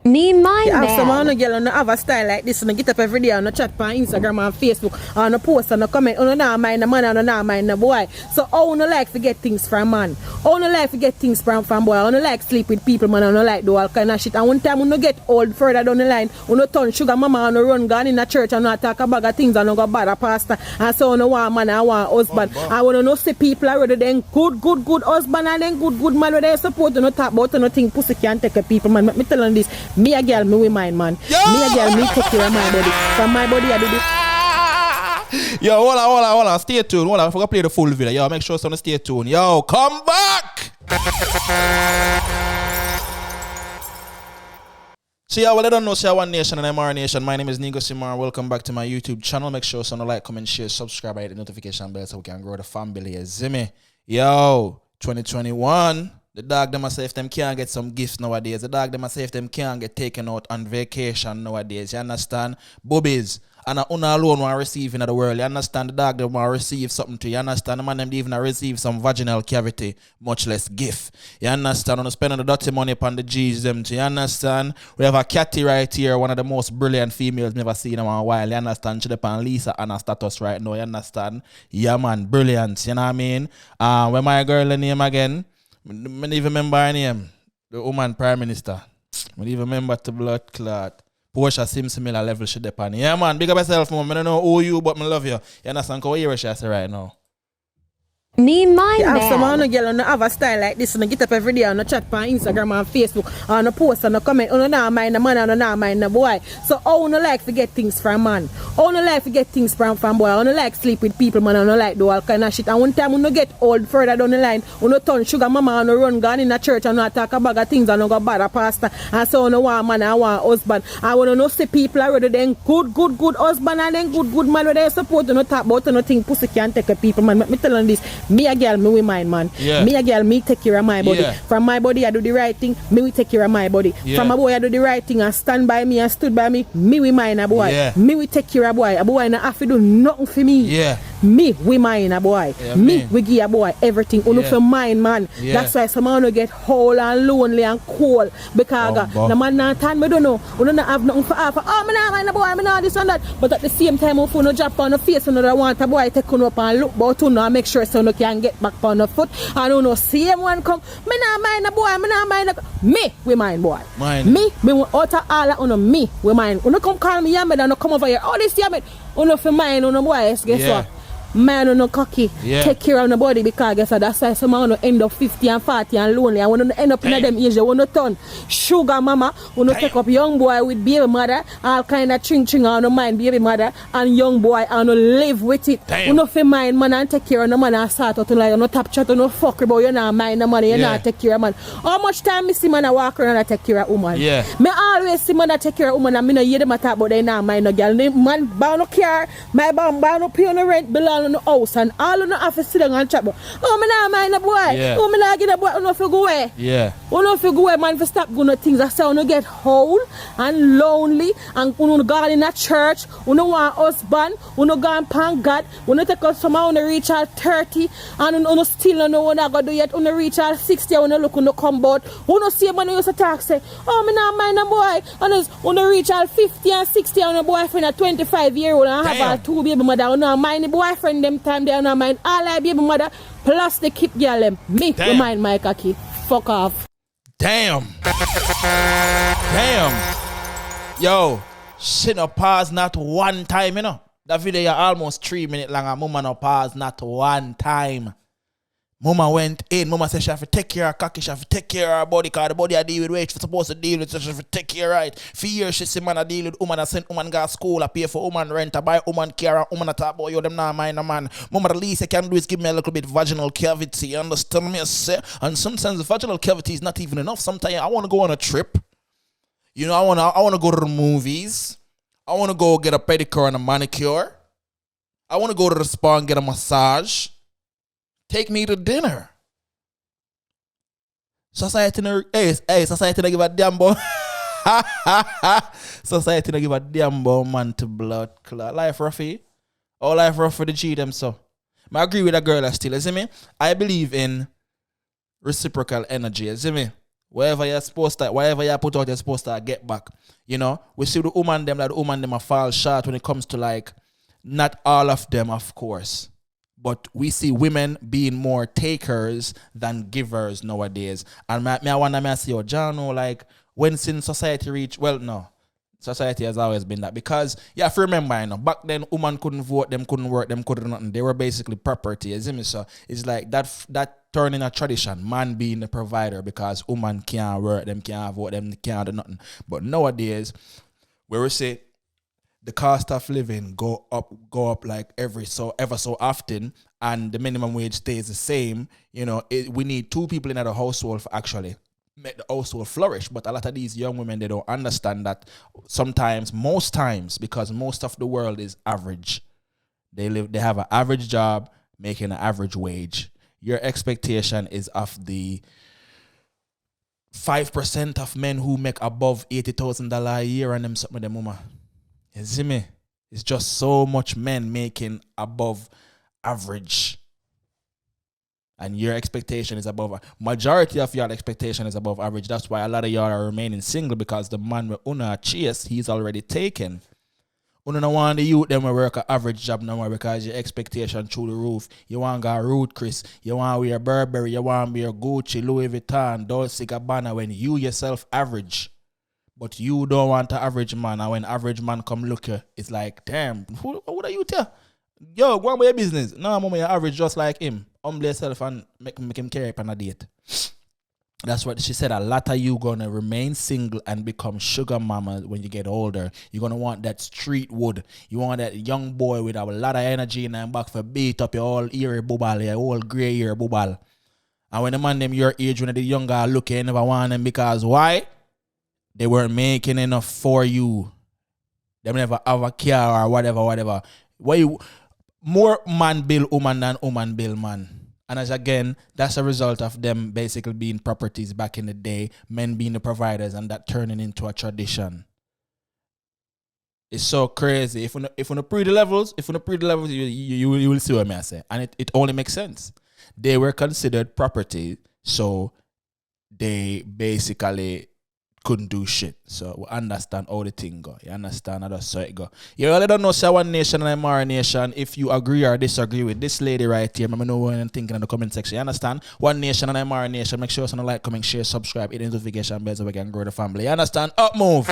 Me mind You have man. some on girl on have a style like this and get up every day on a chat on Instagram and Facebook and a post and a comment on not mind the man and not mind the boy. So how no like to get things from man? How no like to get things from boy? How no like sleep with people man and no like do all kind of shit. And one time when no get old further down the line, when no turn sugar mama and no run gone in the church and not talk about things and no go bad a pastor and so no want man and want husband. And when no see people already then good husband and then good man where they support to no talk about no thing pussy can't take a people man. Me telling this. Me a girl, me with mine, man. Yo! Me a girl, me take care of my body. From my body, I do this. Yo, hold on. Stay tuned. Hold on, I forgot to play the full video. Yo, make sure someone stay tuned. Yo, come back! So yeah, well, I don't know, say One Nation and Imara Nation. My name is Negusimara. Welcome back to my YouTube channel. Make sure someone like, comment, share, subscribe, hit the notification bell so we can grow the family. You see me? Yo, 2021. The dog them say if them can't get some gifts nowadays. The dog them say if them can't get taken out on vacation nowadays. You understand? Boobies. And una alone want receive in the world. You understand? The dog them want receive something to you. understand? The man them even receive some vaginal cavity, much less gift. You understand? Wanna spend the dirty money upon the G's them too. You understand? We have a catty right here, one of the most brilliant females never seen in a while. You understand? She depend Lisa and her status right now. You understand? Yeah man, brilliant. You know what I mean? Where my girl name again? I don't even remember her name. The woman prime minister. I don't even remember the blood clot. Portia seems similar level she depend. Yeah man, big up yourself, man. I don't know who you, but I love you. You understand? How you say right now? Me mind You have man. some on girl on have a style like this and get up every day on a chat on Instagram and Facebook and a post and a comment on not mind the man and not mind the boy. So how no like to get things from man? How no like to get things from boy? How no like sleep with people man and no like do all kind of shit. And one time when no get old further down the line, when no turn sugar mama and no run gone in the church and not talk about things and no go bad a pastor and so no want man and want husband. And when no see people already then good husband and then good man where they support to no talk about no thing pussy can't take a people man. Me telling this. Me a girl, me with mine, man. Yeah. Me a girl, me take care of my body. Yeah. From my body, I do the right thing. Me we take care of my body. Yeah. From a boy, I do the right thing and stand by me and stood by me. Me with mine, a boy. Yeah. Me we take care of boy. A boy not have to do nothing for me. Yeah. Me with mine, a boy. Yeah, me man. we give a boy everything. Only Yeah. for mine, man. Yeah. That's why some man get whole and lonely and cold because the man not time. Me don't know. We don't have nothing for offer. Oh, me not mind a boy. Me not this and that. But at the same time, if you no drop on the face, you know want a boy take on up and look about you and make sure so you can get back on the foot. I don't know, same one come. Me not mind a boy, me not mind a... Me, we mind boy. Mine. Me out of all of me, we mind. You come call me Yammed and come over here. Oh, this Yammed. You for mine, boys, guess Yeah. what? Man no cocky. Yeah. Take care of the body because guess what? That's why some man end up 50 and 40 and lonely. And when you end up in them age, when you turn sugar mama, when you take up young boy with baby mother, all kind of ching on the mind baby mother and young boy and you live with it. Damn. You know for mind man and take care of the man and start out to like you no tap chat, you no fuck about you not mind the money, you not take care of man. How much time me see man I walk around and take care of woman? Yeah. Me always see man that take care of woman and me no hear them talk about they not mind no girl. Man buy no car, my buy no pay no rent, belong in the house and all of no have to sit down and chat about. Oh, me not mind the boy. Yeah. Oh, me not get the boy. You know if you go away. Yeah. You know if you go away, man, for stop going to things. That's how you get whole and lonely and you go in a church. You know want husband. You know go and pan God. You know take us somehow you reach out 30 and you still know what I got do yet. You reach out 60 and you look you come out. You know see man you used to talk say, oh, me not mind the boy. And you reach out 50 and 60 and your boyfriend at 25-year-old and have a 2 baby mother. You know mind the boyfriend them time they don't mind all I baby mother plus the keep girl them. Me you mind my cocky. Fuck off. Damn. Yo, she no pause not one time, you know. That video almost 3 minutes long and mama no pause not one time. Mama went in. Mama said she have to take care of her cocky. She have to take care of her body because the body I deal with weight. She's supposed to deal with. So she have to take care of it. For years she see man I deal with woman. I send woman go to school. I pay for woman rent. I buy woman care. And woman I talk about you. Them not mind a man. Mama the least I can do is give me a little bit vaginal cavity. You understand me? I say? And sometimes the vaginal cavity is not even enough. Sometimes I want to go on a trip. You know, I want to go to the movies. I want to go get a pedicure and a manicure. I want to go to the spa and get a massage. Take me to dinner. Society no society no give a damn boy. Society no give a damn boy man to blood clot. Life roughy. All life rough for the G them so. I agree with that girl still, you see me? I believe in reciprocal energy, you see me? Whatever you put out, you're supposed to get back. You know, we see the woman them are fall short when it comes to like, not all of them, of course. But we see women being more takers than givers nowadays. And I wonder, I say, John, like, when since society reach, well, no. Society has always been that. Because you have to remember, you know, back then, women couldn't vote, them couldn't work, them couldn't nothing. They were basically property. You see me? So it's like that turning a tradition, man being the provider, because women can't work, them can't vote, them can't do nothing. But nowadays, where we say the cost of living go up like ever so often, and the minimum wage stays the same, you know, we need two people in the household for actually make the household flourish. But a lot of these young women, they don't understand that most times, because most of the world is average. They have an average job making an average wage. Your expectation is of the 5% of men who make above $80,000 a year and them something with them woman. You see me? It's just so much men making above average. And your expectation is above. Majority of your expectation is above average. That's why a lot of y'all are remaining single, because the man with Una chase, he's already taken. Una don't want the youth them to work an average job no more, because your expectation through the roof. You want to go Root Chris, you want to wear Burberry, you want to wear Gucci, Louis Vuitton, Dolce Gabbana, when you yourself average. But you don't want an average man, and when average man come look you, it's like, damn, what are you tell? Yo, go on with your business. No, I'm your average just like him. Humble yourself and make him carry up on a date. That's what she said. A lot of you gonna remain single and become sugar mama when you get older. You're gonna want that street wood. You want that young boy with a lot of energy in and back for beat up your all ear bubble, your whole grey ear bubble. And when the man them your age, when the younger look, you never want them, because why? They weren't making enough for you. They never have a car or whatever. Why you more man build woman than woman build man? And as again, that's a result of them basically being properties back in the day, men being the providers, and that turning into a tradition. It's so crazy. If on the pre the levels, you will see what I say. And it only makes sense. They were considered property, so they basically couldn't do shit. So we understand how the thing go. You understand how that's how it go. You really don't know say One Nation and Imara Nation. If you agree or disagree with this lady right here, let me know what you're thinking in the comment section. You understand? One Nation and Imara Nation. Make sure you like, comment, share, subscribe, hit the notification bell so we can grow the family. You understand? Up move.